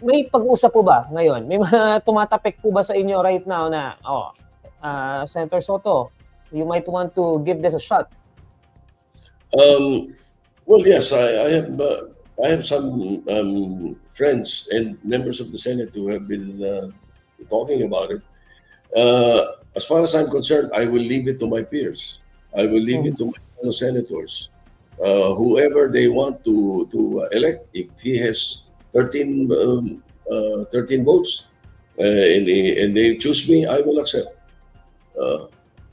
may pag-uusap po ba ngayon? May mga tumatapik po ba sa inyo right now na, Senator Soto, you might want to give this a shot? Well, yes, I have some friends and members of the Senate who have been talking about it. As far as I'm concerned, I will leave it to my peers. I will leave it to my fellow senators. Whoever they want to elect, if he has 13 votes and they choose me, I will accept.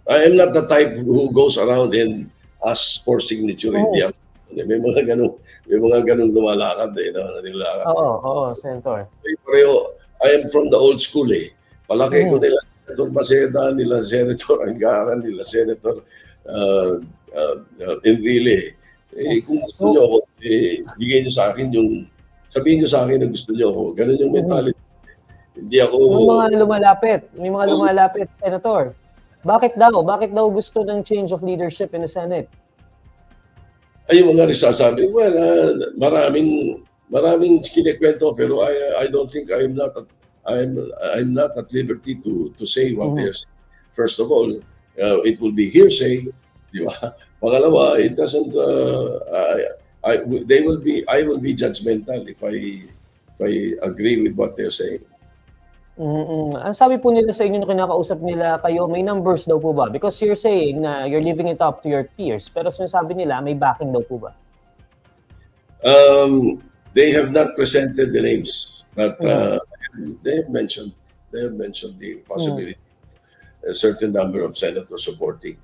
I am not the type who goes around and asks for signature. Hindi ako. May mga ganung lumalakad nilakad. Oo, Senator. Pareho, I am from the old school Palaki ko nila Senator Maceda, nila Senator Angara, nila Senator Enrile. Kung gusto nyo ako, bigay nyo sa akin sabihin nyo sa akin na gusto nyo ako. Ganun yung mentality. Hindi ako... So, may mga lumalapit, Senator. Bakit daw gusto ng change of leadership in the Senate? Ay, yung mga risasabi, well, maraming kinikwento, pero I don't think I'm not at liberty to say what they're saying. First of all, it will be hearsay, di ba? Pangalawa, it doesn't. I will be judgmental if I agree with what they're saying. Ang sabi po nila sa inyo nung kinakausap nila kayo, may numbers daw po ba? Because you're saying na you're leaving it up to your peers, pero sinasabi nila may backing daw po ba? They have not presented the names, but they have mentioned the possibility of a certain number of senators supporting.